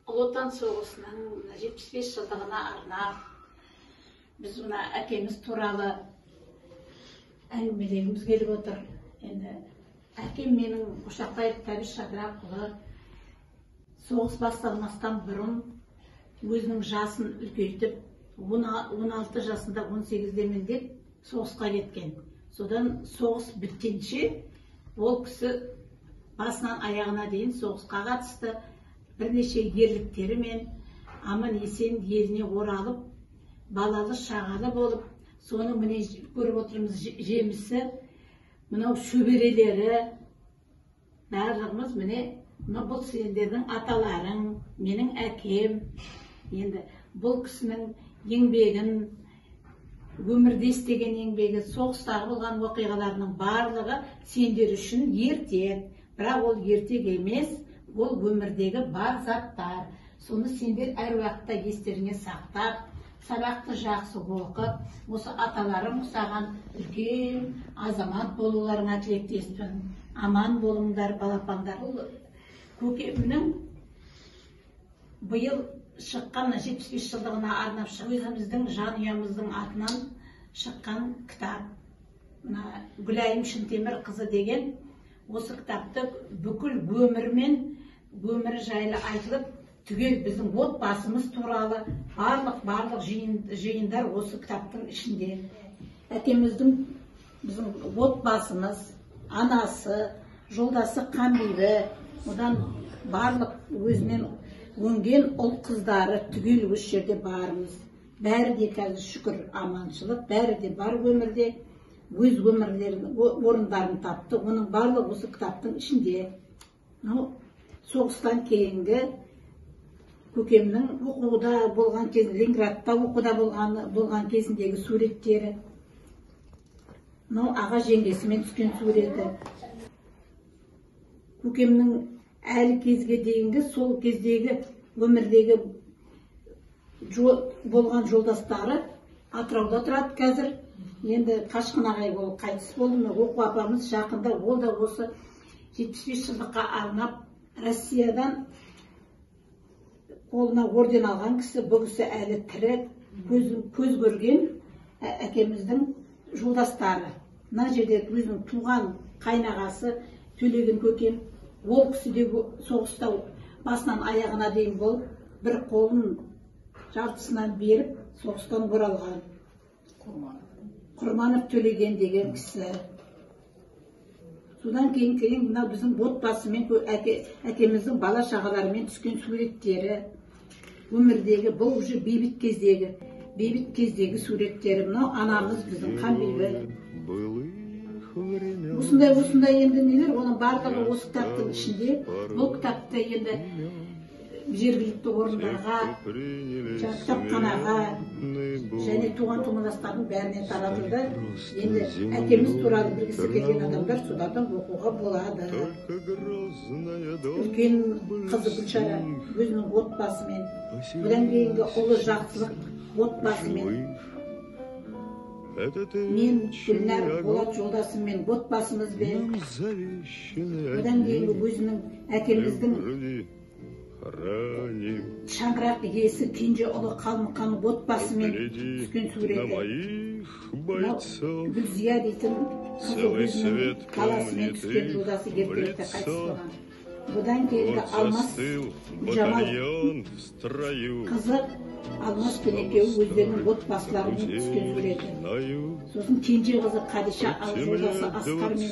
Ұлы Отан соғысының 75 жылдығына арнап, біз мына әкеміз туралы әңгімелегіміз келіп отыр. Енді әкем менің Ошақбаев Тәбіш Шадырақұлы соғыс басталмастан бұрын өзінің жасын үлкейтіп, 16 жасында 18-де міндет соғысқа кеткен. Содан соғыс біткенше ол кісі басынан аяғына дейін соғысқа қатысты. Бірнеше ерліктерімен аман есен еліне оралып, балалы шағалы болып, соның міне көріп отырмыз жемісі, мынау шөберелері, барлығымыз міне бұл сендердің аталарың, менің әкем. Енді бұл кісінің еңбегін, өмірде істеген еңбегі, соғыстағы болған оқиғаларының барлығы сендер үшін ертек. Бірақ ол ертек емес, ол өмірдегі бар заттар. Соны сендер әр уақытта естеріңе сақтап, сабақты жақсы оқып, осы аталарым ұқсаған үлкен азамат болуларыңа тілектеспін. Аман болыңдар, балапандар. Көкемнің биыл шыққан 75 жылдығына арнап өзіміздің жанұямыздың атынан шыққан кітап. Гүлайым Шынтемір қызы деген осы кітапты бүкіл өмірі жайлы айтылып, түгел біздің отбасымыз туралы барлық жиындар осы кітаптың ішінде. Әкеміздің біздің отбасымыз, анасы, жолдасы Қанбибі, одан барлық өзінен өнген ұл қыздары түгел осы жерде бармыз. Бәрі де қазір шүкір аманшылық, бәрі де бар өмірде, өз өмірлерінің орындарын тапты. Оның барлығы осы кітаптың ішінде. Соғыстан кейінгі көкемнің оқуда болған кез, Ленинградта оқуда болған кезіндегі суреттері. Аға жеңгесімен түскен суреті. Көкемнің әлі кезге дейінгі, сол кездегі өмірдегі болған жолдастары Атырауда тұрады қазір. Енді Қашқын ағай болып қайтыс болды. Оқу апамыз жақында, ол да осы 75 жылдыққа арнап Россиядан қолына орден алған кісі. Бұл кісі әлі тірі, көз көрген әкеміздің жолдастары. Мына жерде өзінің туған қайнағасы Төлеген көкем. Ол кісі де соғыста басынан аяғына дейін болып, бір қолын жартысынан беріп, соғыстан оралған. Құрманов Төлеген деген кісі. Содан кейін мына біздің отбасымен, әкеміздің бала шағаларымен түскен суреттері, өмірдегі, бұл уже бейбіт кездегі суреттері. Мынау анамыз біздің Қанбибі. Осындай енді нелер, оның барлығы осы кітаптың ішінде. Бұл кітапты енді жергілікті орындарға, кітапханаға және туған тумаластардың бәріне таратылды. Енді әкеміз туралы білгісі келген адамдар солардан оқуға болады. Үлкен қызы Гүлшара өзінің отбасымен, бұдан кейінгі ұлы жақсылық отбасымен, мен Гүлнар Болат жолдасымен отбасымызбен, бұдан кейінгі өзінің әкеміздің шаңырақ иесі кенже ұлы Қалмұқан отбасымен түскен суреті. Гүлзия дейтін қызы өзінің баласымен түскен жолдасы ертеректе қайтыс болған. Бұдан кейінгі Алмас Жамал қызы Алмас пен екеуі өздерінің отбасыларымен түскен суреті. Сосын кенже қызы Қадиша жолдасы Асқармен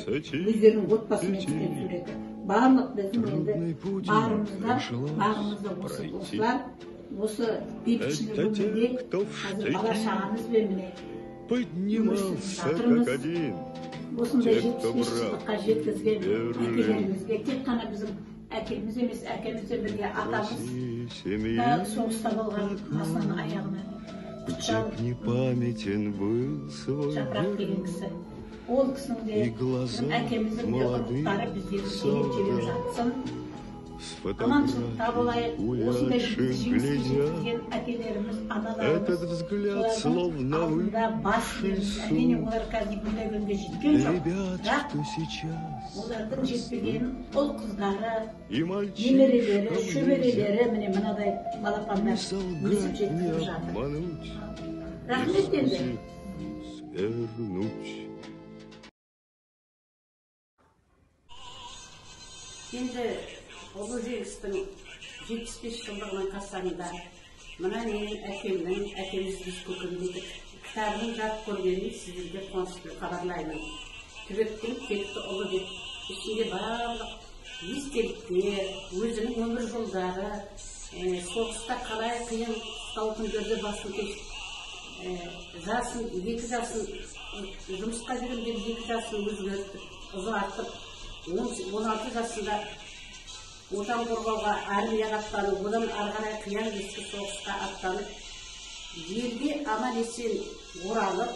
өздерінің отбасымен түскен суреті. Барлық біздің енді бағымызда осылар, осы бейбітшілік өмірде қазір бала шағамызбен міне жатырмыз. Осындай 75 жылдыққа жеткізген әкелерімізге, тек қана біздің әкеміз емес, әкемізбен бірге атамыз да соғыста болған басынан аяғына Жапырақ деген кісі. Ол кісінің де әкеміздің де ұрпақтары біздегі сеніп жатсын. аманшылықта болайық. Осындай жеңіске жеткізген әкелеріміз, аналарымыз, солардың алдында бас иеміз. Әрине олар қазір бұндай күнге жеткен жоқ, бірақ олардың жетпеген ұл қыздары, немерелері, шөберелері міне мынадай балапандар өсіп жеткізіп жатыр. Рахмет енді. Енді ұлы жеңістің 75 жылдығының қарсаңында мына менің әкеміз біз көкемдедік кітабын жарық көргенін сіздерге қуанышпен хабарлаймын. Түбектің текті ұлы деп ішінде барлық естеліктер, өзінің өмір жолдары, соғыста қалай қиын қыстау күндерде басын кешіп, екі жасын жұмысқа жүргенде 2 жасын өзгертіп, ұзартып, 16 жасында отан қорғауға армияға аттанып, одан ары қарай қиян кескі соғысқа аттанып, елге аман есен оралып,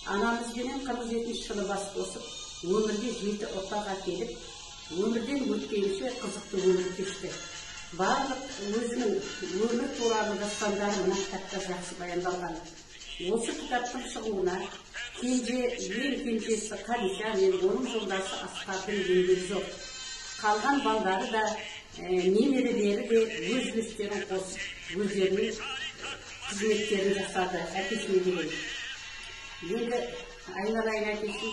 анамызбенен 47 жылы бас қосып, өмірге 7 ұрпақ әкеліп, өмірден өткенше қызықты өмір кешті. Барлық өзінің өмір туралы дастандары мына кітапта жақсы баяндалған. Осы кітаптың шығуына ең кенжесі Қадиша мен оның жолдасы Асқардың еңбегі жоқ. Қалған балдары да, немерелері де өз үлестерін қосып, өздерінің қызметтерін жасады әкесіне деген. Енді айналайын әкесін,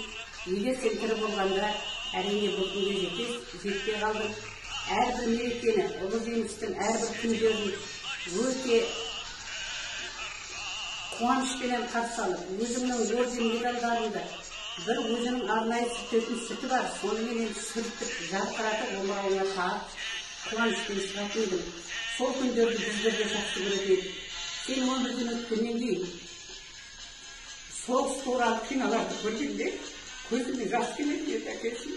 егер сен тірі болғанда, әрине бұл күнге жетпей қалдың. Әрбір мерекені, ұлы жеңістің әрбір күндерін өте қуанышпенен қарсы алып, өзімнің орден медальдарымды, бір өзінің арнайы сүртетін сүті бар, соныменен сүртіп, жарқыратып, омырауына тағып, қуанышпен шығатындым. Сол күндерді біздер де жақсы көретін. Сен өмірден өткеннен кейін соғыс туралы киноларды көргенде көзіме жас келеді еді әкесін.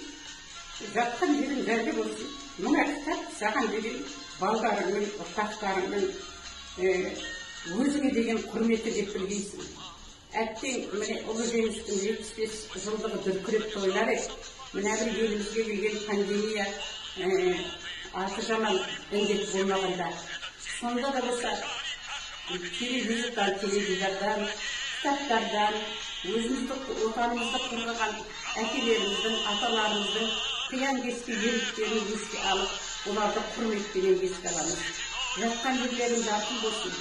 Жатқан жерің жайлы болсын. Мына кітап саған деген балдарыңның, ұрпақтарыңның өзіңе деген құрметі деп білгейсің. Әттең, міне ұлы жеңістің 75 жылдығы дүркіреп тойлар еді. Мына бір елімізге келген пандемия аты жаман індет болмағанда. Сонда да болса, телевизордан, кітаптардан, өзімізді отанымызды қорғаған әкелеріміздің, аталарымыздың қиян кескі ерліктерін еске алып, оларды құрметпенен еске аламыз. Жатқан жерлерің жарқын болсын.